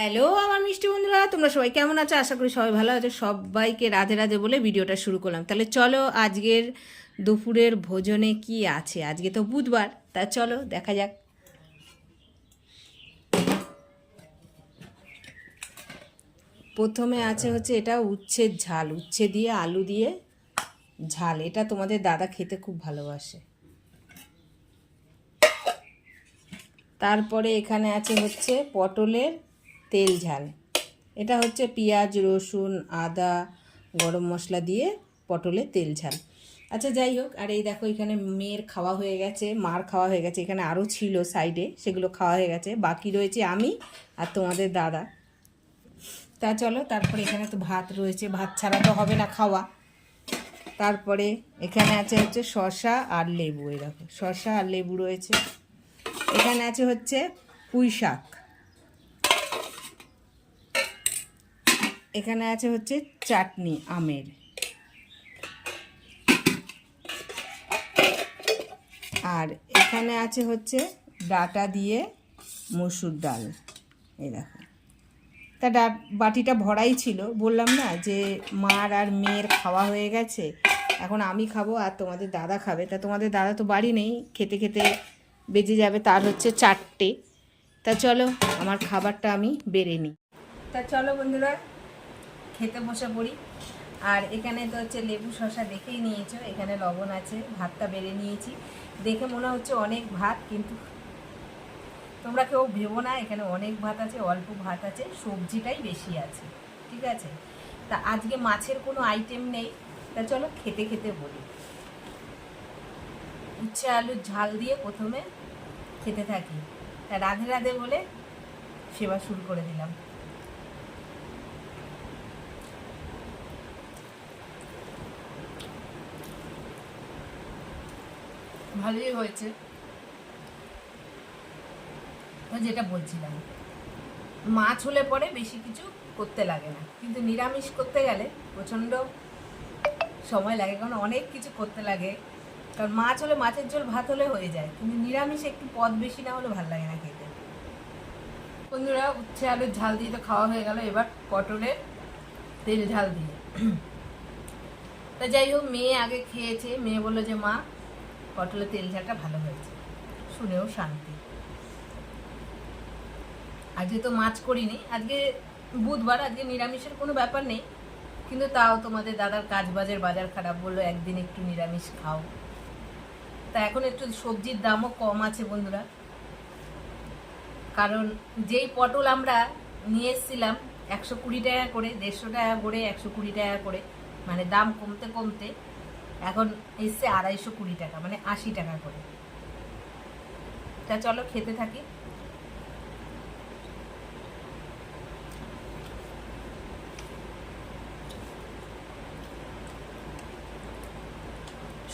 Hello আমার মিষ্টি বন্ধুরা, তোমরা সবাই কেমন আছো? আশা করি সবাই ভালো আছো। সবাইকে রাধে রাধে বলে ভিডিওটা শুরু করলাম। তাহলে চলো আজকের দুপুরের ভোজনে কি আছে। আজকে তো বুধবার, তা চলো দেখা যাক। প্রথমে আছে হচ্ছে এটা উচ্ছের ঝাল, উচ্ছে দিয়ে আলু দিয়ে ঝাল। এটা তোমাদের দাদা খেতে খুব ভালোবাসে। তারপরে এখানে আছে হচ্ছে পটলের তেল ঝাল। এটা হচ্ছে পেঁয়াজ রসুন আদা গরম মশলা দিয়ে পটলের তেল ঝাল। আচ্ছা যাই হোক, আর এই দেখো এখানে মেয়ের খাওয়া হয়ে গেছে, মার খাওয়া হয়ে গেছে। এখানে আরও ছিল সাইডে, সেগুলো খাওয়া হয়ে গেছে। বাকি রয়েছে আমি আর তোমাদের দাদা। তা চলো, তারপরে এখানে তো ভাত রয়েছে, ভাত ছাড়া তো হবে না খাওয়া। তারপরে এখানে আছে হচ্ছে শসা আর লেবু। এই দেখো শসা আর লেবু রয়েছে। এখানে আছে হচ্ছে পুঁই শাক। এখানে আছে হচ্ছে চাটনি আমের। আর এখানে আছে হচ্ছে ডাটা দিয়ে মসুর ডাল। এই দেখো, তা বাটিটা ভরাই ছিল। বললাম না যে মার আর মেয়ের খাওয়া হয়ে গেছে, এখন আমি খাবো আর তোমাদের দাদা খাবে। তা তোমাদের দাদা তো বাড়ি নেই, খেতে খেতে বেজে যাবে তার হচ্ছে 4টে। তা চলো আমার খাবারটা আমি বেড়ে নিই। তা চলো বন্ধুরা খেতে বসে পড়ি। আর এখানে তো হচ্ছে লেবু শসা দেখেই নিয়েছো, এখানে লবণ আছে, ভাতটা বেড়ে নিয়েছি। দেখে মনে হচ্ছে অনেক ভাত, কিন্তু তোমরা কেউ ভেবো না এখানে অনেক ভাত আছে, অল্প ভাত আছে, সবজিটাই বেশি আছে। ঠিক আছে, তা আজকে মাছের কোনো আইটেম নেই। তা চলো খেতে খেতে বলি। উচ্ছে আলুর ঝাল দিয়ে প্রথমে খেতে থাকি। তা রাধে রাধে বলে সেবা শুরু করে দিলাম। ভালোই হয়েছে। যেটা বলছিলাম, মাছ হলে পরে বেশি কিছু করতে লাগে না, কিন্তু নিরামিষ করতে গেলে প্রচণ্ড সময় লাগে, কারণ অনেক কিছু করতে লাগে। কারণ মাছ হলে মাছের ঝোল ভাত হলে হয়ে যায়, কিন্তু নিরামিষ একটু পদ বেশি না হলে ভালো লাগে না খেতে। বন্ধুরা উচ্ছে আলুর ঝাল দিয়ে তো খাওয়া হয়ে গেল, এবার পটলের তেল ঝাল দিয়ে। তা যাই হোক, মেয়ে আগে খেয়েছে, মেয়ে বললো যে মা পটলের তেল ঝালটা ভালো হয়েছে। শুনেও শান্তি। আজকে তো মাছ করিনি, আজকে বুধবার, আজকে নিরামিষের কোনো ব্যাপার নেই। কিন্তু তাও তোমাদের দাদার কাজ বাজার খারাপ, বললো একদিন একটু নিরামিষ খাও। তা এখন একটু সবজির দামও কম আছে বন্ধুরা, কারণ যেই পটল আমরা নিয়ে এসেছিলাম 120 টাকা করে, 150 টাকা করে, 120 টাকা করে, মানে দাম কমতে কমতে এখন এসছে 220 টাকা, মানে 80 টাকা করে। তা চলো খেতে থাকি।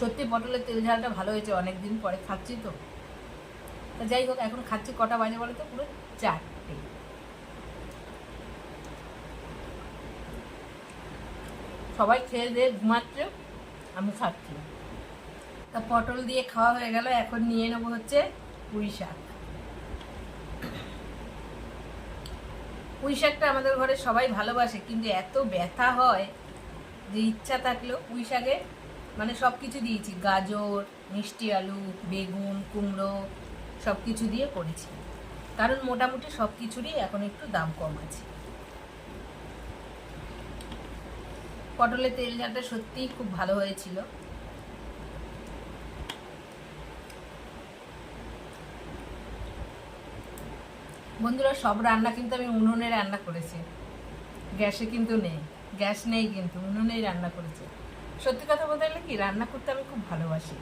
সত্যি পটলের তেল ঝালটা ভালো হয়েছে, অনেকদিন পরে খাচ্ছি তো। তা যাই হোক, এখন খাচ্ছি। কটা বাজে বলো তো? পুরো 4টে। সবাই খেয়ে দিয়ে ঘুমাচ্ছে, আমি খাচ্ছি। তা পটল দিয়ে খাওয়া হয়ে গেল, এখন নিয়ে নেবো হচ্ছে পুঁই শাক। পুঁই শাকটা আমাদের ঘরে সবাই ভালোবাসে, কিন্তু এত ব্যথা হয় যে ইচ্ছা থাকলেও পুঁই শাকে মানে সব কিছু দিয়েছি, গাজর মিষ্টি আলু বেগুন কুমড়ো সব কিছু দিয়ে করেছি, কারণ মোটামুটি সব কিছুরই এখন একটু দাম কম আছে। পটলের তেল ঝালটা সত্যিই খুব ভালো হয়েছিল। বন্ধুরা সব রান্না কিন্তু আমি উনুনে রান্না করেছি, গ্যাসে কিন্তু নেই। গ্যাস নেই, কিন্তু উনুনেই রান্না করেছি। সত্যি কথা বলতে গেলে কি, রান্না করতে আমি খুব ভালোবাসি।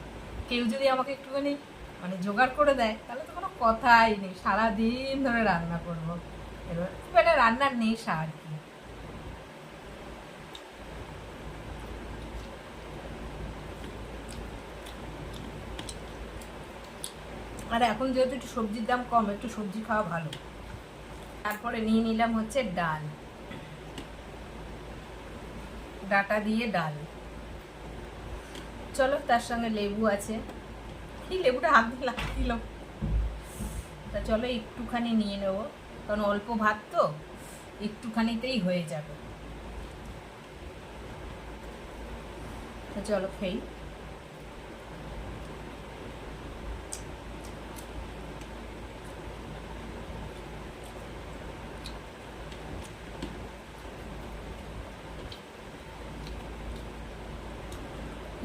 কেউ যদি আমাকে একটুখানি মানে জোগাড় করে দেয়, তাহলে তো কোনো কথাই নেই, সারাদিন ধরে রান্না করবো। এবার খুব একটা রান্নার নেশা আর কি। আর এখন যেহেতু একটু সবজির দাম কম, একটু সবজি খাওয়া ভালো। তারপরে নিয়ে নিলাম হচ্ছে ডাল, ডাটা দিয়ে ডাল। চলো, তার সঙ্গে লেবু আছে। এই লেবুটা হাত দিয়ে লাগছিল। তা চলো একটুখানি নিয়ে নেবো, কারণ অল্প ভাত তো, একটুখানিতেই হয়ে যাবে। তো চলো খেই।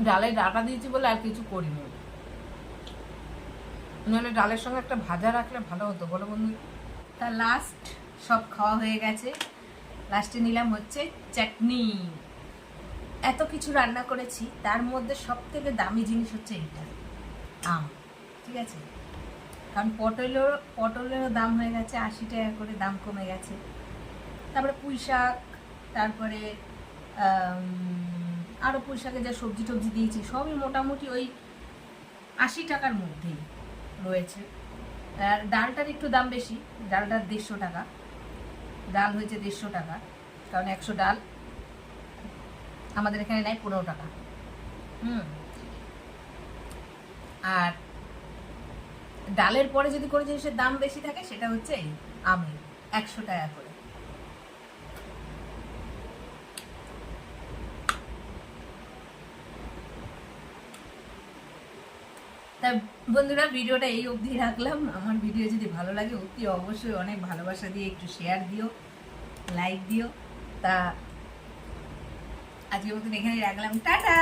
ডালে ডাটা দিয়েছি বলে আর কিছু করিনি, নাহলে ডালের সঙ্গে একটা ভাজা রাখলে ভালো হতো, বলো বন্ধু। তা লাস্ট সব খাওয়া হয়ে গেছে, লাস্টে নিলাম হচ্ছে চাটনি। এত কিছু রান্না করেছি, তার মধ্যে সব থেকে দামি জিনিস হচ্ছে এইটা, আম। ঠিক আছে, কারণ পটলেরও দাম হয়ে গেছে 80 টাকা করে, দাম কমে গেছে। তারপরে পুঁই শাক, তারপরে আরও পুঁই শাকে যা সবজি টবজি দিয়েছি সবই মোটামুটি ওই 80 টাকার মধ্যেই রয়েছে। আর ডালটার একটু দাম বেশি, ডালটার 150 টাকা, ডাল হয়েছে 150 টাকা, কারণ 100 ডাল আমাদের এখানে নেয় 15 টাকা। আর ডালের পরে যদি কোনো জিনিসের দাম বেশি থাকে সেটা হচ্ছে এই আমের, 100 টাকা করে। তা বন্ধুরা, ভিডিওটা এই অবধি রাখলাম। আমার ভিডিও যদি ভালো লাগে অতি অবশ্যই অনেক ভালোবাসা দিয়ে একটু শেয়ার দিও, লাইক দিও। তা আজকের মতন এখানে রাখলাম, টাটা।